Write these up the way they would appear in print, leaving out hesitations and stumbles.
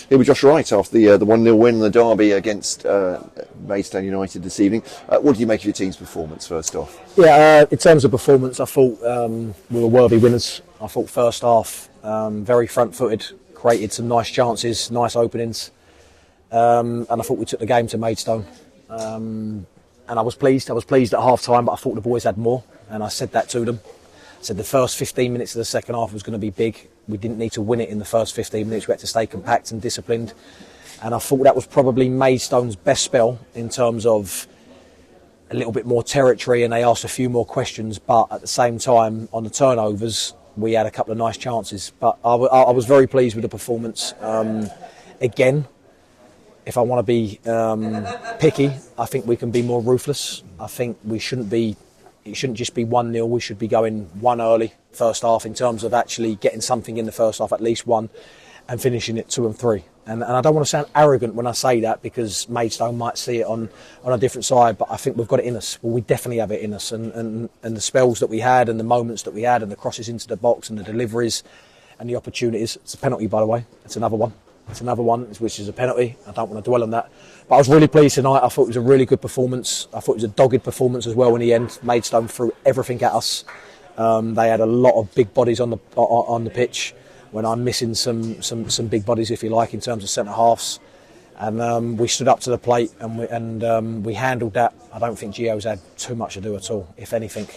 Here with Josh Wright after the 1-0 win in the derby against Maidstone United this evening. What do you make of your team's performance first off? Yeah, in terms of performance, I thought we were worthy winners. I thought first half very front-footed, created some nice chances, nice openings, and I thought we took the game to Maidstone. And I was pleased. I was pleased at half time, but I thought the boys had more, and I said that to them. I said the first 15 minutes of the second half was going to be big. We didn't need to win it in the first 15 minutes. We had to stay compact and disciplined. And I thought that was probably Maidstone's best spell in terms of a little bit more territory, and they asked a few more questions. But at the same time, on the turnovers, we had a couple of nice chances. But I was very pleased with the performance. Again, if I want to be picky, I think we can be more ruthless. I think we shouldn't be. It shouldn't just be 1-0. We should be going one early first half in terms of actually getting something in the first half, at least one, and finishing it 2 and 3. And I don't want to sound arrogant when I say that, because Maidstone might see it on a different side, but I think we've got it in us. Well, we definitely have it in us. And the spells that we had and the moments that we had and the crosses into the box and the deliveries and the opportunities. It's a penalty, by the way. It's another one. It's another one, which is a penalty. I don't want to dwell on that. But I was really pleased tonight. I thought it was a really good performance. I thought it was a dogged performance as well in the end. Maidstone threw everything at us. They had a lot of big bodies on the pitch, when I'm missing some big bodies, if you like, in terms of centre halves. And we stood up to the plate and we handled that. I don't think Gio's had too much to do at all, if anything.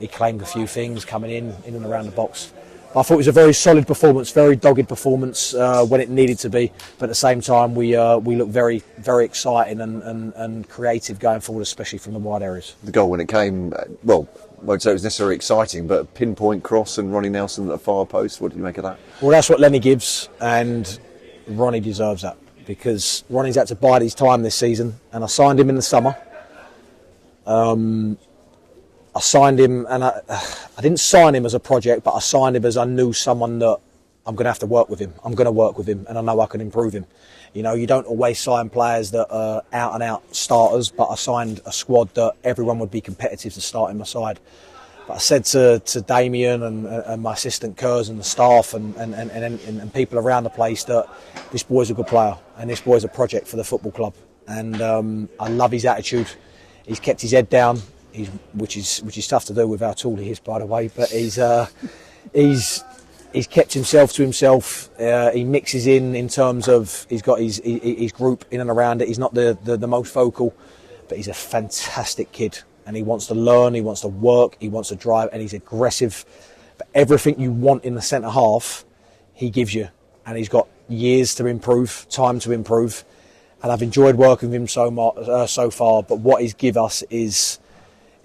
He claimed a few things coming in and around the box. I thought it was a very solid performance, very dogged performance when it needed to be. But at the same time, we looked very, very exciting and creative going forward, especially from the wide areas. The goal, when it came, well, I won't say it was necessarily exciting, but a pinpoint cross and Ronnie Nelson at the far post. What did you make of that? Well, that's what Lenny gives, and Ronnie deserves that, because Ronnie's had to bide his time this season, and I signed him in the summer. I signed him, and I didn't sign him as a project, but I signed him as I knew someone that I'm going to have to work with him. I'm going to work with him, and I know I can improve him. You know, you don't always sign players that are out-and-out starters, but I signed a squad that everyone would be competitive to start in my side. But I said to Damien and my assistant Kurz and the staff and people around the place that this boy's a good player, and this boy's a project for the football club. And I love his attitude. He's kept his head down. Which is tough to do with how tall he is, by the way. But he's kept himself to himself. He mixes in terms of he's got his group in and around it. He's not the most vocal, but he's a fantastic kid, and he wants to learn. He wants to work. He wants to drive, and he's aggressive. But everything you want in the centre half, he gives you, and he's got years to improve, time to improve. And I've enjoyed working with him so far. But what he's give us is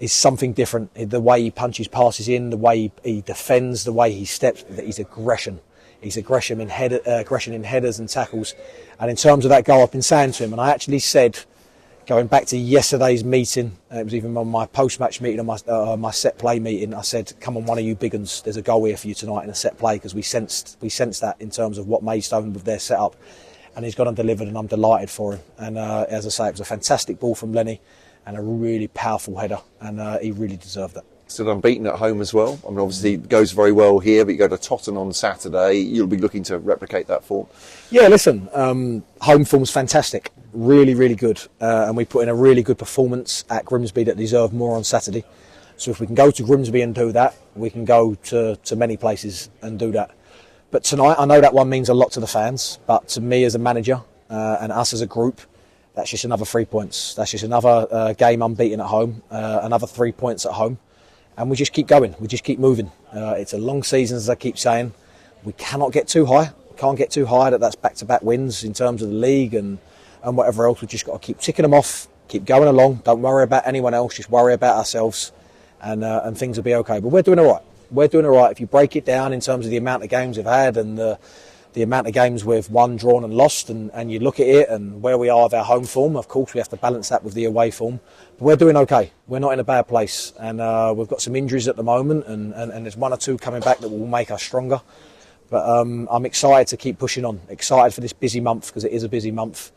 something different. The way he punches passes in, the way he defends, the way he steps, he's aggression. He's aggression in headers and tackles. And in terms of that goal, I've been saying to him, and I actually said, going back to yesterday's meeting, it was even on my post-match meeting, on my set play meeting, I said, come on, one of you big uns, there's a goal here for you tonight in a set play, because we sensed that in terms of what Maidstone with their setup. And he's gone and delivered, and I'm delighted for him. And as I say, it was a fantastic ball from Lenny, and a really powerful header, and he really deserved that. Still unbeaten at home as well. I mean, obviously it goes very well here, but you go to Totton on Saturday. You'll be looking to replicate that form. Yeah, listen, home form's fantastic, really, really good, and we put in a really good performance at Grimsby that deserved more on Saturday. So if we can go to Grimsby and do that, we can go to many places and do that. But tonight, I know that one means a lot to the fans, but to me as a manager and us as a group, that's just another 3 points. That's just another game unbeaten at home, another 3 points at home. And we just keep going. We just keep moving. It's a long season, as I keep saying. We cannot get too high. We can't get too high that's back-to-back wins in terms of the league and whatever else. We've just got to keep ticking them off, keep going along. Don't worry about anyone else. Just worry about ourselves, and things will be okay. But we're doing all right. We're doing all right. If you break it down in terms of the amount of games we've had and the amount of games we've won, drawn and lost, and you look at it and where we are with our home form, of course we have to balance that with the away form. But we're doing okay. We're not in a bad place. And we've got some injuries at the moment, and there's one or two coming back that will make us stronger. But I'm excited to keep pushing on. Excited for this busy month, because it is a busy month.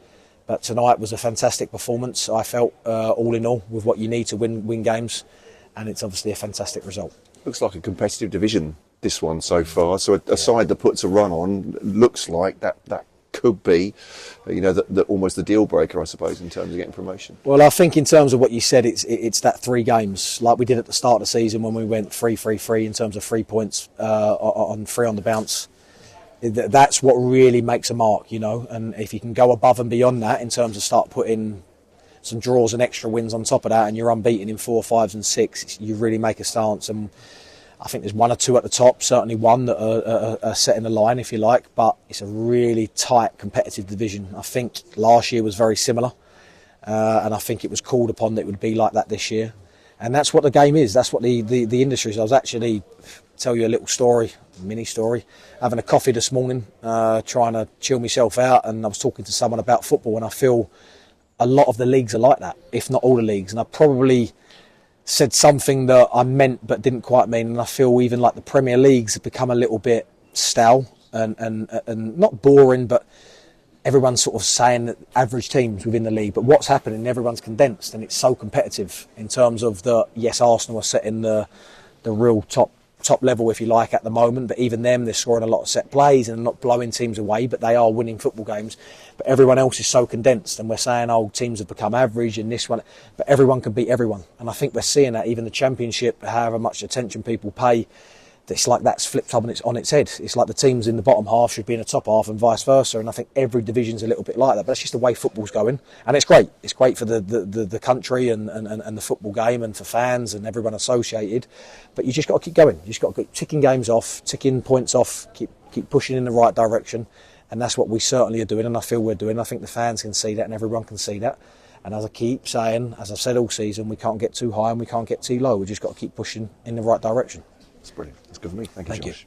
But tonight was a fantastic performance, I felt, all in all, with what you need to win games. And it's obviously a fantastic result. Looks like a competitive division, this one so far. So a side that puts a run on looks like that could be, the almost the deal breaker, I suppose, in terms of getting promotion? Well, I think in terms of what you said, it's that 3 games like we did at the start of the season when we went 3-3-3 in terms of 3 points on 3 on the bounce. That's what really makes a mark, and if you can go above and beyond that in terms of start putting some draws and extra wins on top of that, and you're unbeaten in 4, 5s and 6, you really make a stance. And I think there's 1 or 2 at the top, certainly 1 that are setting the line, if you like, but it's a really tight competitive division. I think last year was very similar, and I think it was called upon that it would be like that this year. And that's what the game is, that's what the industry is. I was actually, tell you a little story, a mini story, having a coffee this morning, trying to chill myself out, and I was talking to someone about football, and I feel a lot of the leagues are like that, if not all the leagues. And I probably said something that I meant but didn't quite mean, and I feel even like the Premier Leagues have become a little bit stale and not boring, but everyone's sort of saying that average teams within the league. But what's happening, everyone's condensed, and it's so competitive in terms of yes, Arsenal are setting the real top level, if you like, at the moment, but even them, they're scoring a lot of set plays and not blowing teams away, but they are winning football games. But everyone else is so condensed, and we're saying, teams have become average and this one, but everyone can beat everyone. And I think we're seeing that even the Championship, however much attention people pay, it's like that's flipped on its head. It's like the teams in the bottom half should be in the top half and vice versa, and I think every division's a little bit like that, but that's just the way football's going, and it's great. It's great for the country and the football game, and for fans and everyone associated, but you just got to keep going. You just got to keep ticking games off, ticking points off, keep pushing in the right direction, and that's what we certainly are doing, and I feel we're doing. I think the fans can see that and everyone can see that, and as I keep saying, as I've said all season, we can't get too high and we can't get too low. We just got to keep pushing in the right direction. That's brilliant. That's good for me. Thank you, Josh.